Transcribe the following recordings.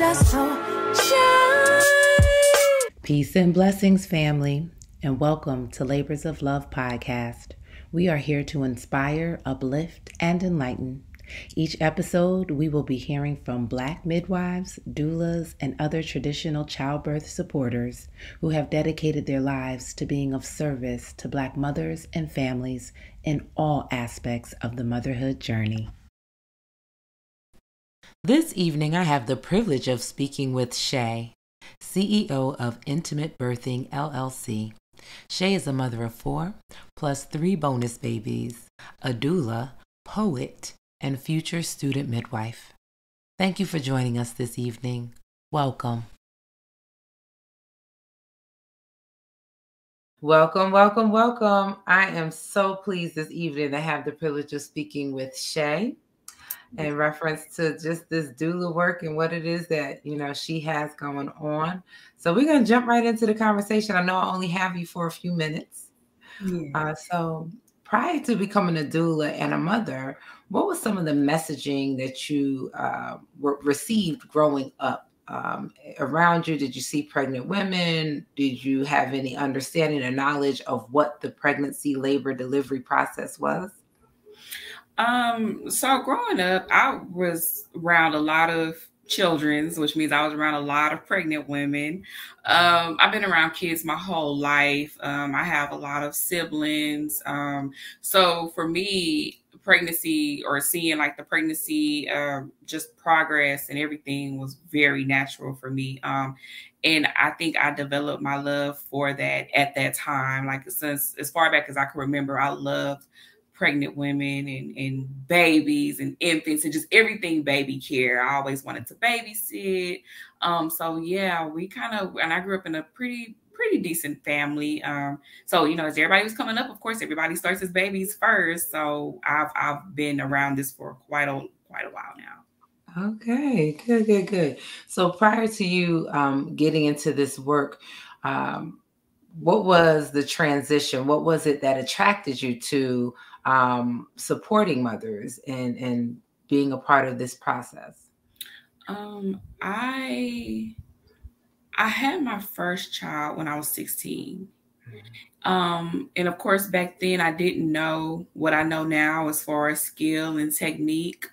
just so shine. Peace and blessings, family, and welcome to Labors of Love podcast. We are here to inspire, uplift, and enlighten. Each episode, we will be hearing from Black midwives, doulas, and other traditional childbirth supporters who have dedicated their lives to being of service to Black mothers and families in all aspects of the motherhood journey. This evening, I have the privilege of speaking with Shai, CEO of Intimate Birthing, LLC. Shai is a mother of 4, plus 3 bonus babies, a doula, poet, and future student midwife. Thank you for joining us this evening. Welcome. Welcome, welcome, welcome. I am so pleased this evening to have the privilege of speaking with Shai in reference to just this doula work and what it is that, she has going on. So we're going to jump right into the conversation. I know I only have you for a few minutes. Yeah. So prior to becoming a doula and a mother, what was some of the messaging that you received growing up around you? Did you see pregnant women? Did you have any understanding or knowledge of what the pregnancy, labor, delivery process was? So growing up, I was around a lot of children's, which means I was around a lot of pregnant women. I've been around kids my whole life. I have a lot of siblings. So for me, pregnancy or seeing like the pregnancy, just progress and everything was very natural for me. And I think I developed my love for that at that time. Like since as far back as I can remember, I loved pregnant women and babies and infants and just everything baby care. I always wanted to babysit. So yeah, and I grew up in a pretty decent family. So, as everybody was coming up, of course, everybody starts as babies first. So I've been around this for quite a while now. Okay, good. So prior to you getting into this work, what was the transition? What was it that attracted you to supporting mothers and being a part of this process? I had my first child when I was 16. And of course, back then I didn't know what I know now as far as skill and technique.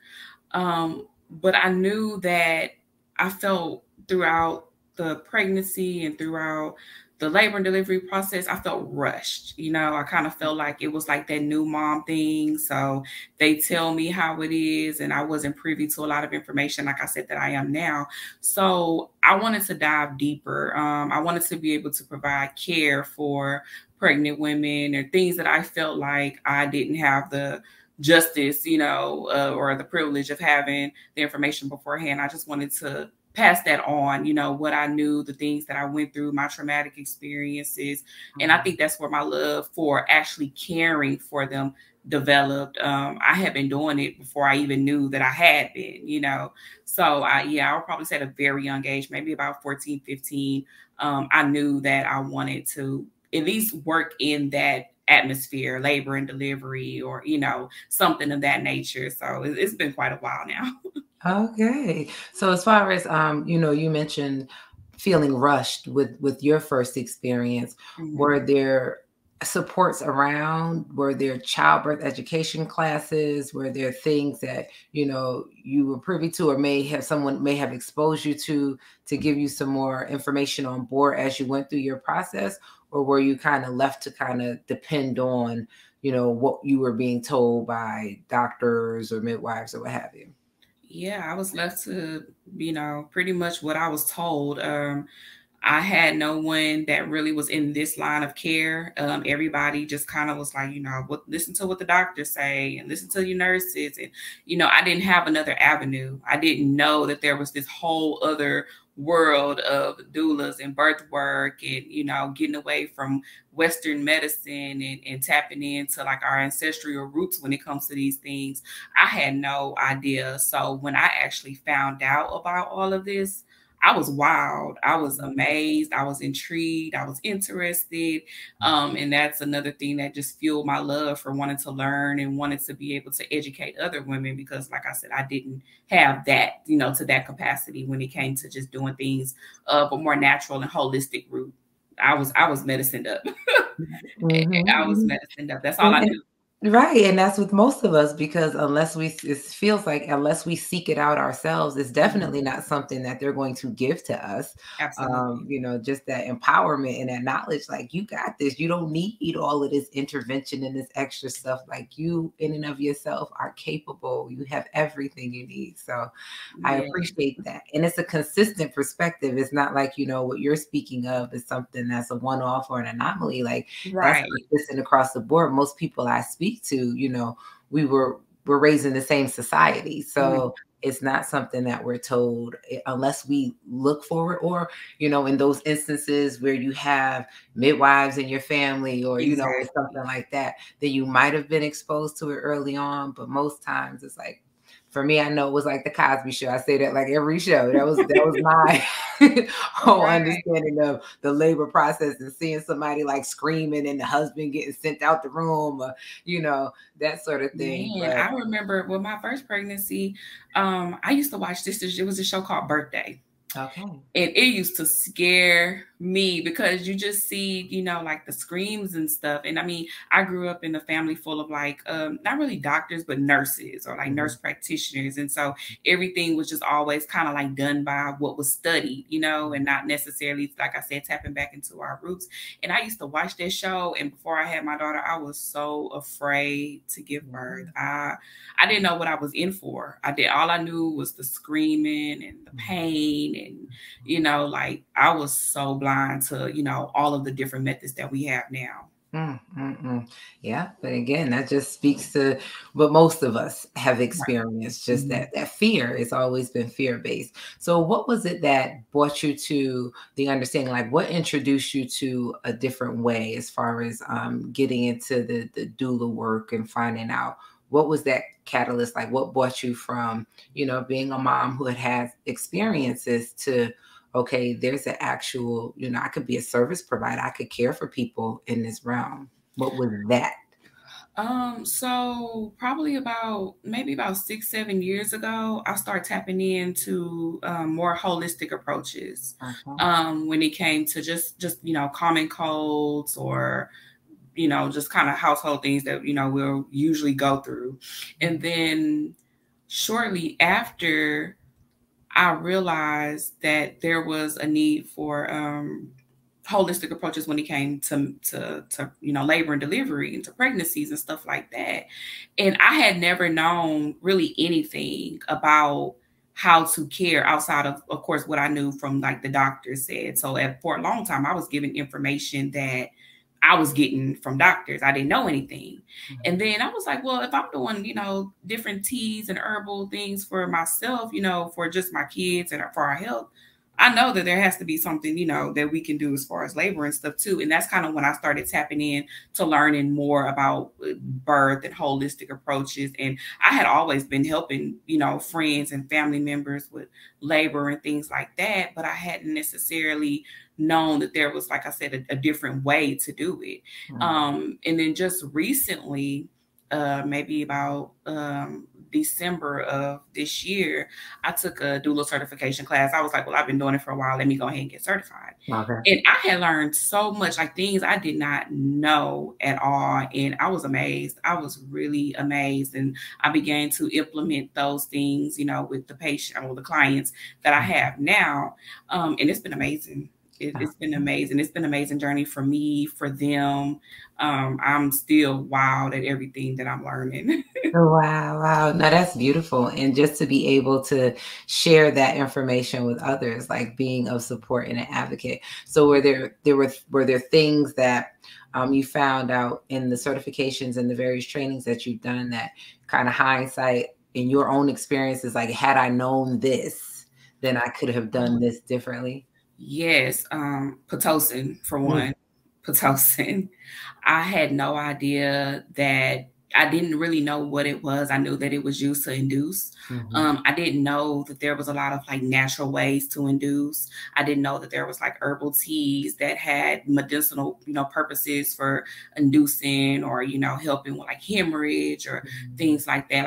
But I knew that I felt throughout the pregnancy and throughout the labor and delivery process, I felt rushed. I kind of felt like it was like that new mom thing. So they tell me how it is, and I wasn't privy to a lot of information, like I said, that I am now. So I wanted to dive deeper. I wanted to be able to provide care for pregnant women or things that I felt like I didn't have the justice, or the privilege of having the information beforehand. I just wanted to pass that on, what I knew, the things that I went through, my traumatic experiences. And I think that's where my love for actually caring for them developed. I had been doing it before I even knew that I had been, So I would probably say at a very young age, maybe about 14, 15, I knew that I wanted to at least work in that atmosphere, labor and delivery, or, something of that nature. So it's been quite a while now. Okay. So as far as, you mentioned feeling rushed with your first experience, were there supports around? Were there childbirth education classes? Were there things that, you were privy to or someone may have exposed you to give you some more information on board as you went through your process? Or were you kind of left to kind of depend on, what you were being told by doctors or midwives or what have you? Yeah, I was left to, pretty much what I was told. I had no one that really was in this line of care. Everybody just kind of was like, listen to what the doctors say and listen to your nurses. And, I didn't have another avenue. I didn't know that there was this whole other world of doulas and birth work and, getting away from Western medicine and tapping into like our ancestral roots when it comes to these things. I had no idea. So when I actually found out about all of this, I was wild. I was amazed. I was intrigued. I was interested. And that's another thing that just fueled my love for wanting to learn and wanted to be able to educate other women, because like I said, I didn't have that, you know, to that capacity when it came to just doing things of a more natural and holistic route. I was medicined up. I was medicined up. That's all I knew. Right. And that's with most of us, because it feels like unless we seek it out ourselves, it's definitely not something that they're going to give to us. Absolutely. You know, just that empowerment and that knowledge, like, you got this, you don't need all of this intervention and this extra stuff. Like, you in and of yourself are capable. You have everything you need. So I appreciate that. And it's a consistent perspective. It's not like, you know, what you're speaking of is something that's a one-off or an anomaly. Like, that's consistent across the board. Most people I speak to, you know, we're raised in the same society. So it's not something that we're told unless we look for it, or, you know, in those instances where you have midwives in your family, or, you know, it's something like that, then you might have been exposed to it early on. But most times it's like, for me, I know it was like the Cosby Show. I say that like every show. That was my whole understanding of the labor process, and seeing somebody like screaming and the husband getting sent out the room, or, you know, that sort of thing. Man, I remember with my first pregnancy, I used to watch this. It was a show called Birthday. Okay. And it used to scare me, because you just see, you know, like the screams and stuff. And I mean, I grew up in a family full of like, not really doctors, but nurses, or like nurse practitioners. And so everything was just always kind of like done by what was studied, you know, and not necessarily, like I said, tapping back into our roots. And I used to watch that show. And before I had my daughter, I was so afraid to give birth. I didn't know what I was in for. All I knew was the screaming and the pain. And, you know, like, I was so blind to, you know, all of the different methods that we have now. Yeah. But again, that just speaks to what most of us have experienced, just that fear. It's always been fear-based. So what was it that brought you to the understanding, like what introduced you to a different way as far as getting into the doula work and finding out what was that catalyst? Like, what brought you from, you know, being a mom who had experiences to, okay, there's an actual, you know, I could be a service provider. I could care for people in this realm. What was that? So probably maybe about 6-7 years ago, I started tapping into more holistic approaches when it came to just, you know, common colds, or, you know, just kind of household things that, you know, we'll usually go through. And then shortly after, I realized that there was a need for holistic approaches when it came to you know, labor and delivery, and to pregnancies and stuff like that. And I had never known really anything about how to care outside of course, what I knew from like the doctors said. So for a long time, I was given information that I was getting from doctors. I didn't know anything. And then I was like, well, if I'm doing, you know, different teas and herbal things for myself, you know, for just my kids and for our health, I know that there has to be something, you know, that we can do as far as labor and stuff too. And that's kind of when I started tapping in to learning more about birth and holistic approaches. And I had always been helping, you know, friends and family members with labor and things like that, but I hadn't necessarily known that there was, like I said, a different way to do it. And then just recently, maybe about December of this year, I took a doula certification class. I was like, well, I've been doing it for a while. Let me go ahead and get certified. And I had learned so much, like things I did not know at all. And I was amazed. I was really amazed. And I began to implement those things, you know, with the patient or the clients that I have now. And it's been amazing. It's been amazing. It's been an amazing journey for me, for them. I'm still wild at everything that I'm learning. Wow. No, that's beautiful. And just to be able to share that information with others, like being of support and an advocate. So were there things that you found out in the certifications and the various trainings that you've done that kind of hindsight in your own experiences, like, had I known this, then I could have done this differently? Yes. Pitocin, for one. Pitocin. I had no idea that I didn't really know what it was. I knew that it was used to induce. I didn't know that there was a lot of like natural ways to induce. I didn't know that there was like herbal teas that had medicinal, purposes for inducing, or, helping with like hemorrhage or things like that.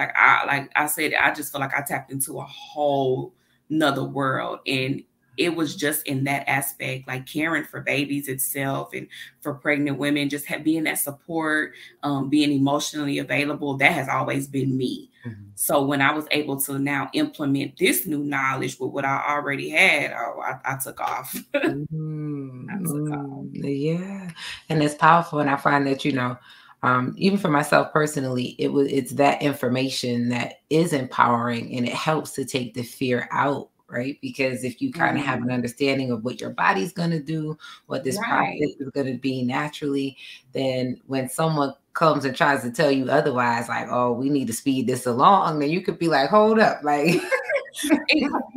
Like I said, I just feel like I tapped into a whole nother world. And it was just in that aspect, like caring for babies itself and for pregnant women, just being that support, being emotionally available. That has always been me. So when I was able to now implement this new knowledge with what I already had, I took off. Yeah, and it's powerful. And I find that, even for myself personally, it's that information that is empowering, and it helps to take the fear out. Right. Because if you kind of have an understanding of what your body's going to do, what this process is going to be naturally, then when someone comes and tries to tell you otherwise, like, oh, we need to speed this along, then you could be like, hold up. Like,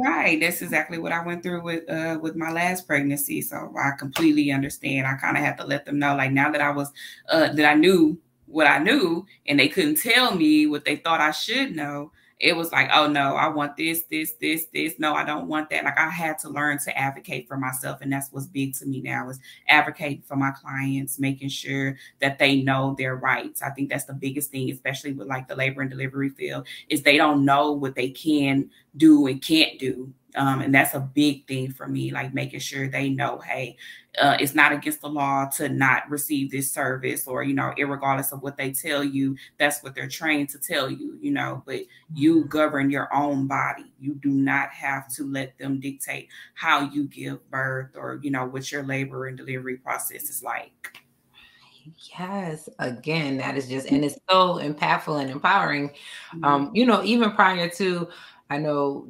right. That's exactly what I went through with my last pregnancy. So I completely understand. I kind of have to let them know, like, now that that I knew what I knew and they couldn't tell me what they thought I should know. It was like, oh no, I want this. No, I don't want that. Like, I had to learn to advocate for myself. And that's what's big to me now, is advocating for my clients, making sure that they know their rights. I think that's the biggest thing, especially with like the labor and delivery field, is they don't know what they can do and can't do. And that's a big thing for me, like making sure they know, hey, it's not against the law to not receive this service, or, irregardless of what they tell you, that's what they're trained to tell you, but you govern your own body. You do not have to let them dictate how you give birth, or, what your labor and delivery process is like. Yes, again, that is just, and it's so impactful and empowering. Even prior to, I know,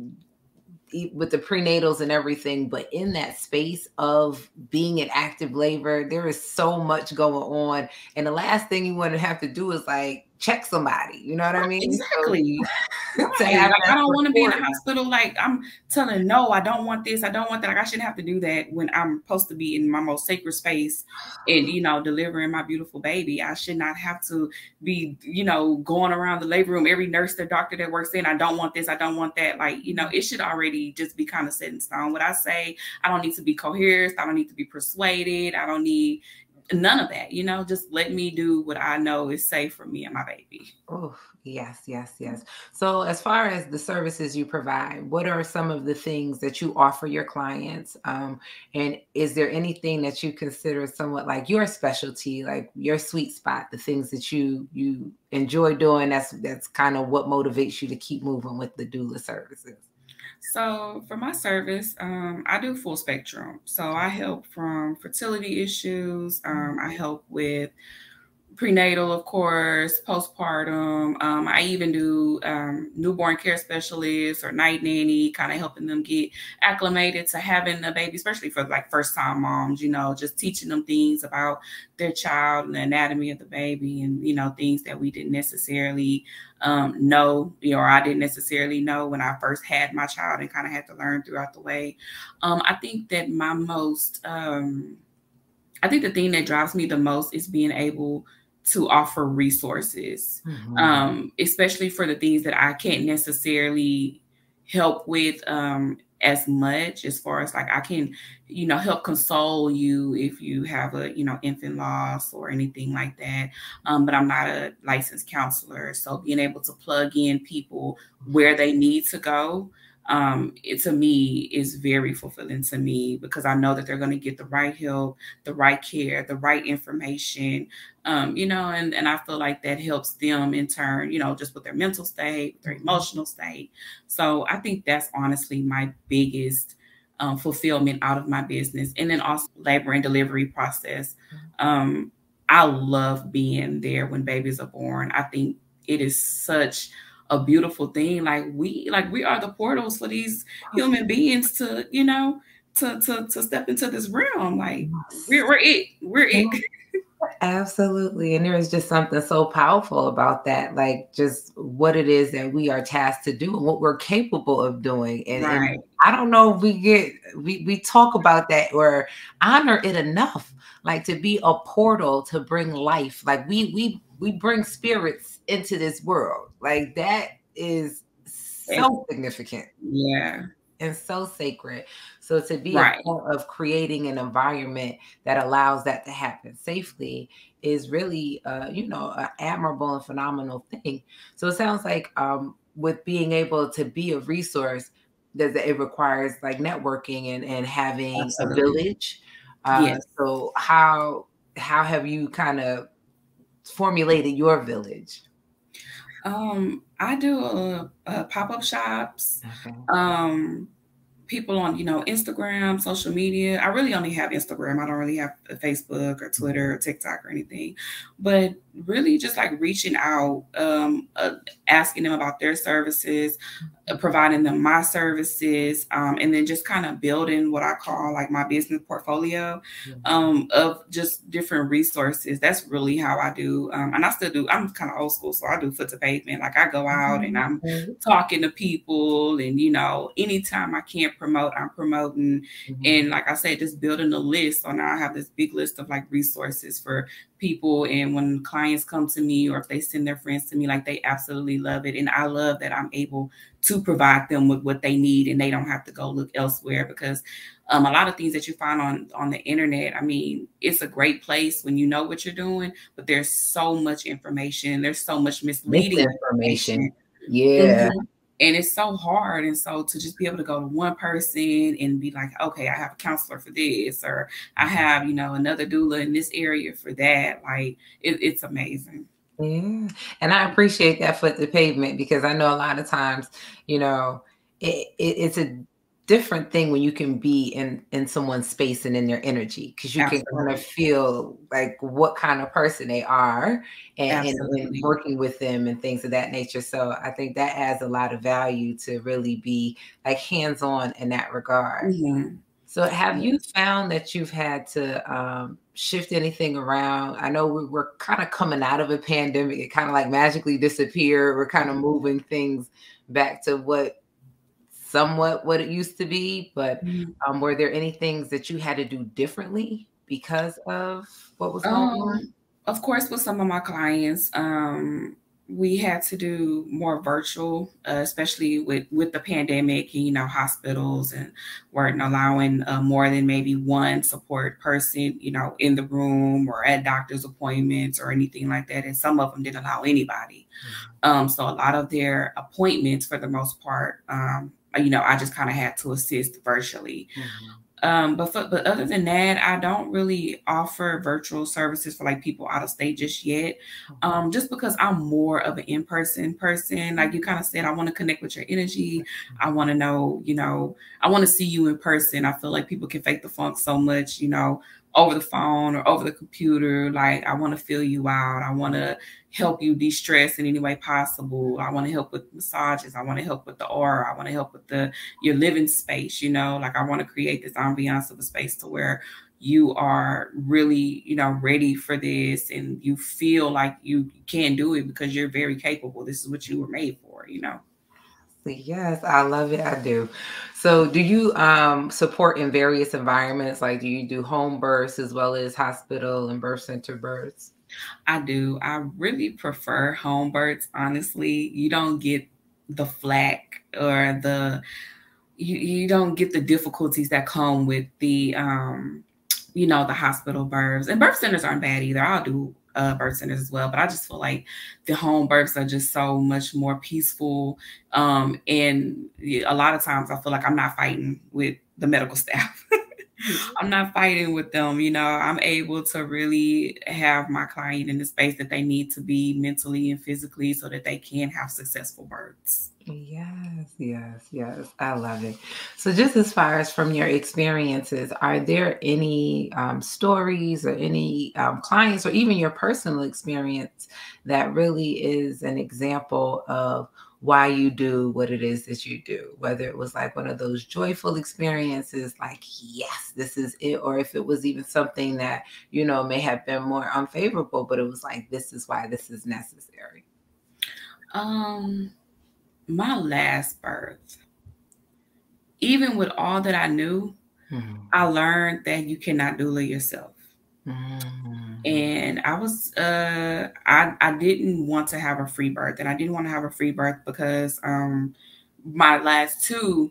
with the prenatals and everything, but in that space of being in active labor, there is so much going on. And the last thing you want to have to do is like check somebody. You know what I mean? Exactly. I don't want to be in a hospital. Like, I'm telling, no, I don't want this. I don't want that. Like, I shouldn't have to do that when I'm supposed to be in my most sacred space and, delivering my beautiful baby. I should not have to be, going around the labor room, every nurse, the doctor that works in, I don't want this. I don't want that. Like, it should already just be kind of set in stone. What I say, I don't need to be coerced. I don't need to be persuaded. I don't need none of that, just let me do what I know is safe for me and my baby. Oh, yes. So as far as the services you provide, what are some of the things that you offer your clients? And is there anything that you consider somewhat like your specialty, like your sweet spot, the things that you enjoy doing? That's kind of what motivates you to keep moving with the doula services. So for my service, I do full spectrum. So I help from fertility issues. I help with prenatal, of course, postpartum. I even do newborn care specialists or night nanny, kind of helping them get acclimated to having a baby, especially for like first time moms, just teaching them things about their child and the anatomy of the baby, and, things that we didn't necessarily know, or I didn't necessarily know when I first had my child, and kind of had to learn throughout the way. I think that I think the thing that drives me the most is being able to offer resources, especially for the things that I can't necessarily help with as much, as far as like I can, help console you if you have a, infant loss or anything like that. But I'm not a licensed counselor. So being able to plug in people where they need to go, it to me is very fulfilling to me, because I know that they're going to get the right help, the right care, the right information, and I feel like that helps them in turn, just with their mental state, their emotional state. So I think that's honestly my biggest fulfillment out of my business. And then also labor and delivery process. I love being there when babies are born. I think it is such a beautiful thing. We are the portals for these human beings to, to step into this realm. Like we're it. Absolutely. And there is just something so powerful about that, like just what it is that we are tasked to do and what we're capable of doing. And, right. And I don't know if we talk about that or honor it enough, like to be a portal to bring life. Like we bring spirits into this world. Like that is so significant. Yeah. And so sacred. So to be Right. a part of creating an environment that allows that to happen safely is really, you know, an admirable and phenomenal thing. So it sounds like with being able to be a resource, that it requires like networking and having Absolutely. a village. Yes. So how have you kind of formulated your village? I do pop-up shops. Okay. People on, you know, Instagram, social media. I really only have Instagram. I don't really have Facebook or Twitter or TikTok or anything. But really just like reaching out, asking them about their services, providing them my services, and then just kind of building what I call like my business portfolio of just different resources. That's really how I do. And I still do. I'm kind of old school, so I do foot to pavement. Like I go out and I'm talking to people, and you know, anytime I can't promote, I'm promoting. And like I said, just building a list. So now I have this big list of like resources for people, and when clients come to me or if they send their friends to me, like they absolutely love it. And I love that I'm able to provide them with what they need and they don't have to go look elsewhere, because a lot of things that you find on the internet, I mean, it's a great place when you know what you're doing, but there's so much information, there's so much misleading information. Yeah. And it's so hard. And so to just be able to go to one person and be like, okay, I have a counselor for this, or I have, you know, another doula in this area for that. Like it's amazing. Yeah. And I appreciate that foot to pavement, because I know a lot of times, you know, it's a different thing when you can be in someone's space and in their energy, because you can kind of feel like what kind of person they are and working with them and things of that nature. So I think that adds a lot of value to really be like hands-on in that regard. So have you found that you've had to shift anything around? I know we're kind of coming out of a pandemic. It kind of like magically disappeared. We're kind of moving things back to somewhat what it used to be. But were there any things that you had to do differently because of what was going on? Of course, with some of my clients, we had to do more virtual, especially with the pandemic, and, you know, hospitals and weren't allowing more than maybe one support person, you know, in the room or at doctor's appointments or anything like that. And some of them didn't allow anybody. So a lot of their appointments, for the most part, you know, I just kind of had to assist virtually. But other than that, I don't really offer virtual services for like people out of state just yet. Just because I'm more of an in-person person. Like you kind of said, I want to connect with your energy. I want to know, you know, I want to see you in person. I feel like people can fake the funk so much, you know, over the phone or over the computer. Like I want to feel you out. I want to help you de-stress in any way possible. I want to help with massages. I want to help with the aura. I want to help with your living space, you know, like I want to create this ambiance of a space to where you are really, you know, ready for this and you feel like you can do it because you're very capable. This is what you were made for, you know. Yes, I love it. I do. So do you support in various environments? Like do you do home births as well as hospital and birth center births? I do. I really prefer home births, honestly. You don't get the flack or you don't get the difficulties that come with the you know, the hospital births. And birth centers aren't bad either. I'll do birth centers as well, but I just feel like the home births are just so much more peaceful. And a lot of times I feel like I'm not fighting with the medical staff. I'm not fighting with them. You know, I'm able to really have my client in the space that they need to be mentally and physically so that they can have successful births. Yes. I love it. So just as far as from your experiences, are there any stories or any clients or even your personal experience that really is an example of why you do what it is that you do, whether it was like one of those joyful experiences, like, yes, this is it, or if it was even something that, you know, may have been more unfavorable, but it was like, this is why this is necessary? My last birth, even with all that I knew, I learned that you cannot doula yourself. And I was, I didn't want to have a free birth, and I didn't want to have a free birth because my last 2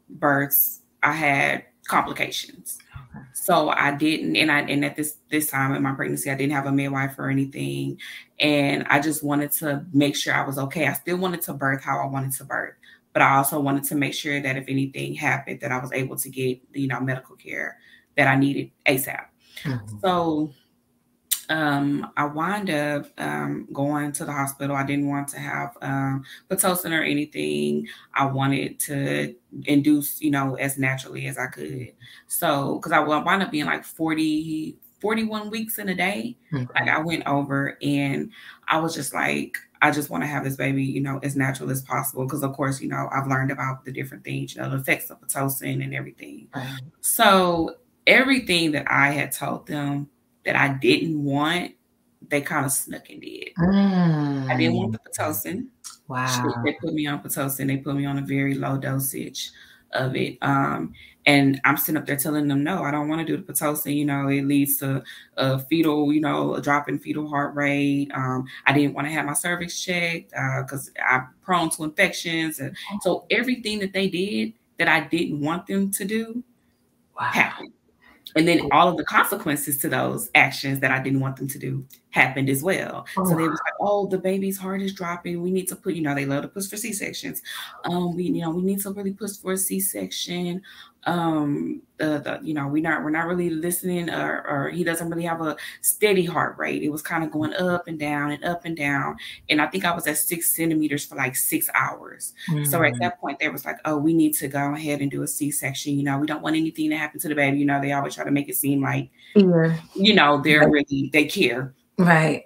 births, I had complications. Okay. So I didn't, and at this time in my pregnancy, I didn't have a midwife or anything. And I just wanted to make sure I was okay. I still wanted to birth how I wanted to birth, but I also wanted to make sure that if anything happened, that I was able to get, medical care that I needed ASAP. So I wound up going to the hospital. I didn't want to have Pitocin or anything. I wanted to induce, as naturally as I could. So, because I wound up being like 41 weeks in a day. Like I went over and I was just like, I just want to have this baby, as natural as possible. Because of course, I've learned about the different things, the effects of Pitocin and everything. So everything that I had told them that I didn't want, they kind of snuck and did. I didn't want the Pitocin. Wow. They put me on Pitocin. They put me on a very low dosage of it. And I'm sitting up there telling them, no, I don't want to do the Pitocin. It leads to a fetal, a drop in fetal heart rate. I didn't want to have my cervix checked because I'm prone to infections. And so everything that they did that I didn't want them to do happened. And then all of the consequences to those actions that I didn't want them to do happened as well. So they was like, oh, the baby's heart is dropping. We need to put, they love to push for C-sections. We need to really push for a C-section. We're not really listening, or he doesn't really have a steady heart rate. It was kind of going up and down and up and down. And I think I was at 6 centimeters for like 6 hours. So at that point, they was like, oh, we need to go ahead and do a C-section. We don't want anything to happen to the baby. They always try to make it seem like, they care. Right.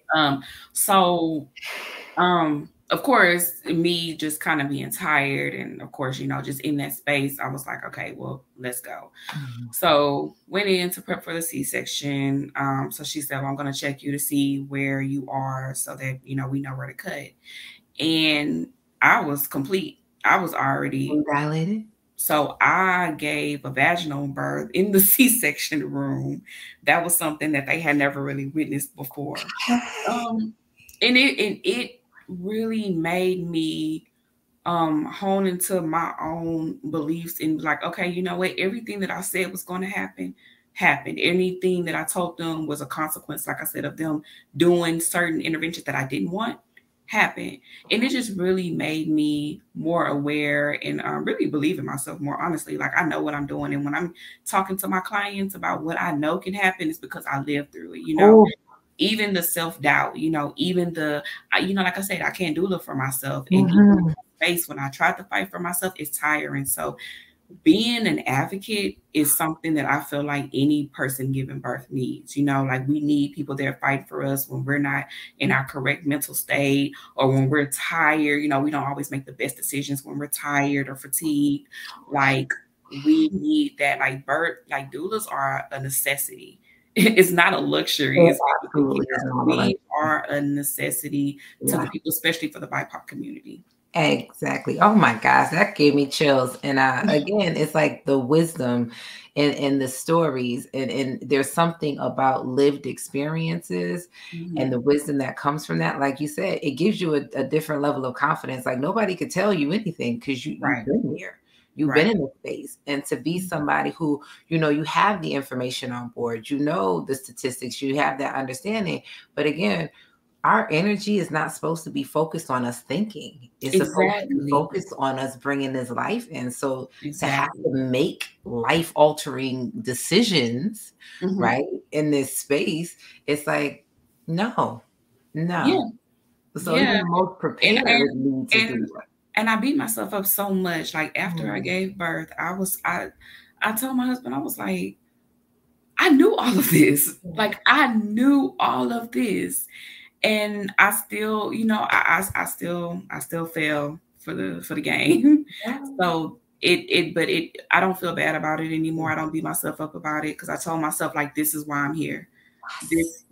Of course, me just kind of being tired and of course, just in that space, I was like, okay, well, let's go. So went in to prep for the C-section. So she said, well, I'm going to check you to see where you are so that, we know where to cut. And I was complete. I was already dilated. So I gave a vaginal birth in the C-section room. That was something that they had never really witnessed before. And it really made me hone into my own beliefs and like, okay, you know what? Everything that I said was going to happen happened. Anything that I told them was a consequence, like I said, of them doing certain interventions that I didn't want happened. And it just really made me more aware and really believe in myself more honestly. Like I know what I'm doing. And when I'm talking to my clients about what I know can happen, it's because I lived through it, even the self-doubt, even the, like I said, I can't do it for myself. And even the space when I try to fight for myself, it's tiring. So being an advocate is something that I feel like any person giving birth needs. Like we need people there fighting for us when we're not in our correct mental state or when we're tired. We don't always make the best decisions when we're tired or fatigued. Like we need that. Like doulas are a necessity. It's not a luxury. We are a necessity to the people, especially for the BIPOC community. Exactly. Oh my gosh, that gave me chills. And again, it's like the wisdom in the stories, and there's something about lived experiences and the wisdom that comes from that. Like you said, it gives you a different level of confidence. Like nobody could tell you anything because you've been here. You've been in the space, and to be somebody who, you have the information on board, the statistics, you have that understanding. But again, our energy is not supposed to be focused on us thinking. It's supposed to be focused on us bringing this life in. So to have to make life-altering decisions, right, in this space, it's like, no. Yeah. So even the most prepared need to do it. And I beat myself up so much. Like after I gave birth, I told my husband, I was like, I knew all of this. Like I knew all of this. And I still, I still fail for the game. So I don't feel bad about it anymore. I don't beat myself up about it because I told myself like, this is why I'm here.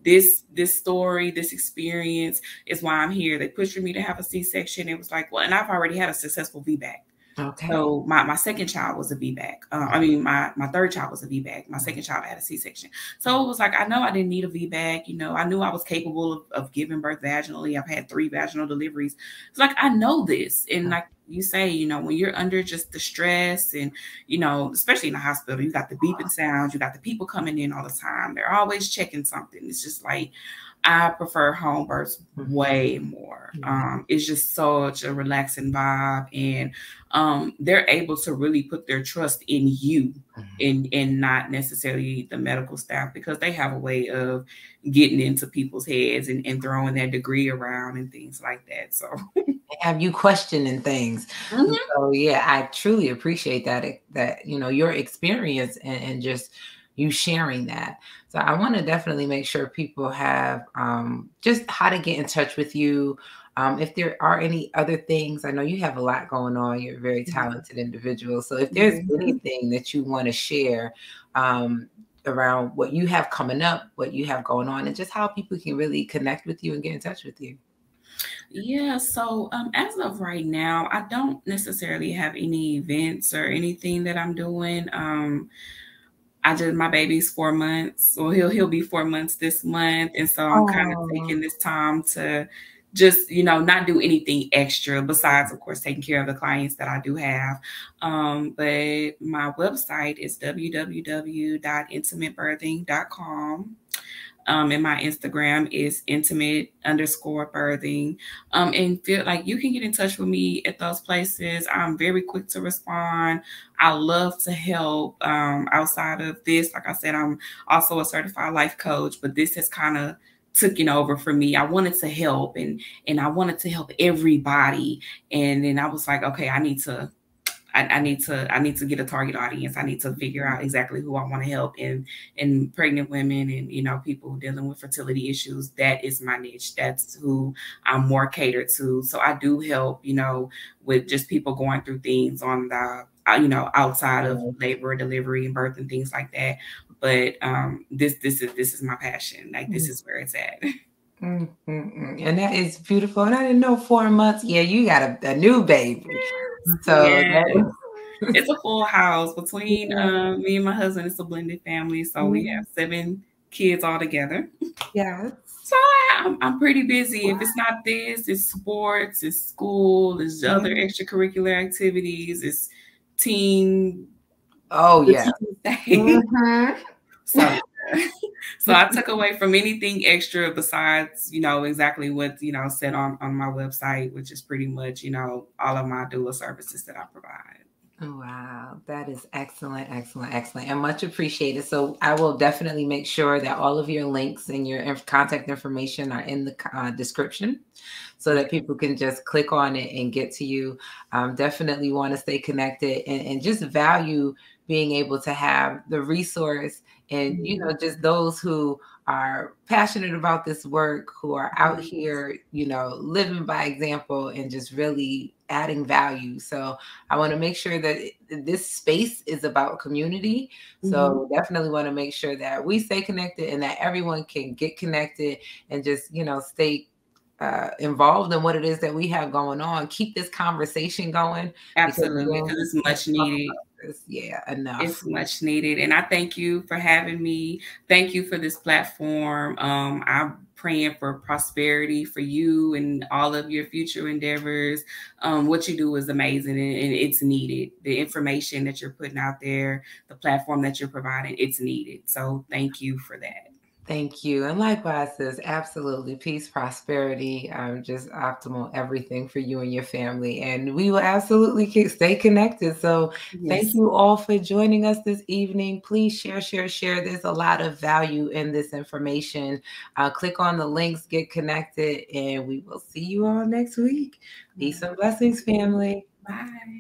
This story, this experience is why I'm here. They pushed for me to have a C-section. It was like, well, and I've already had a successful VBAC. Okay. So my second child was a VBAC. I mean, my third child was a VBAC. My second child had a C-section. So it was like, I know I didn't need a VBAC. You know, I knew I was capable of giving birth vaginally. I've had 3 vaginal deliveries. It's like, I know this. And like you say, you know, when you're under just the stress and, you know, especially in the hospital, you got the beeping sounds, you got the people coming in all the time. They're always checking something. It's just like, I prefer home births way more. It's just such a relaxing vibe, and they're able to really put their trust in you and not necessarily the medical staff, because they have a way of getting into people's heads and throwing their degree around and things like that. So have you questioning things. So yeah, I truly appreciate that you know, your experience and just you sharing that. So I want to definitely make sure people have just how to get in touch with you. If there are any other things, I know you have a lot going on. You're a very talented individual. So if there's anything that you want to share around what you have coming up, what you have going on, and just how people can really connect with you and get in touch with you. Yeah, so as of right now, I don't necessarily have any events or anything that I'm doing. My baby's 4 months, or he'll be 4 months this month, and so I'm kind of taking this time to just, you know, not do anything extra besides, of course, taking care of the clients that I do have. But my website is www.intimatebirthing.com. And my Instagram is intimate_birthing. And feel like you can get in touch with me at those places. I'm very quick to respond. I love to help. Outside of this, like I said, I'm also a certified life coach, but this has kind of taken over for me. I wanted to help, and I wanted to help everybody. And then I was like, okay, I need to get a target audience. I need to figure out exactly who I want to help, and pregnant women and, you know, people dealing with fertility issues. That is my niche. That's who I'm more catered to. So I do help, you know, with just people going through things on the, you know, outside of labor, delivery, and birth and things like that. But this is my passion. Like, this is where it's at. And that is beautiful. And I didn't know 4 months. Yeah, you got a new baby. So it's a full house between me and my husband. It's a blended family, so we have 7 kids all together. Yeah. So I'm pretty busy. If it's not this, it's sports, it's school, it's other extracurricular activities, it's team. Oh yeah. So I took away from anything extra besides, you know, exactly what, you know, said on my website, which is pretty much, you know, all of my doula services that I provide. Wow, that is excellent, excellent, excellent, and much appreciated. So I will definitely make sure that all of your links and your contact information are in the description, so that people can just click on it and get to you. Definitely want to stay connected and just value being able to have the resource, and you know, just those who are passionate about this work, who are out here, you know, living by example and just really adding value. So I want to make sure that this space is about community. So definitely want to make sure that we stay connected and that everyone can get connected and just, you know, stay involved in what it is that we have going on. Keep this conversation going. Absolutely, because it's much needed. Yeah, enough. It's much needed. And I thank you for having me. Thank you for this platform. I'm praying for prosperity for you and all of your future endeavors. What you do is amazing, and it's needed. The information that you're putting out there, the platform that you're providing, it's needed. So thank you for that. Thank you. And likewise, sis, absolutely. Peace, prosperity, just optimal everything for you and your family. And we will absolutely stay connected. So thank you all for joining us this evening. Please share, share, share. There's a lot of value in this information. Click on the links, get connected, and we will see you all next week. Peace and blessings, family. Bye.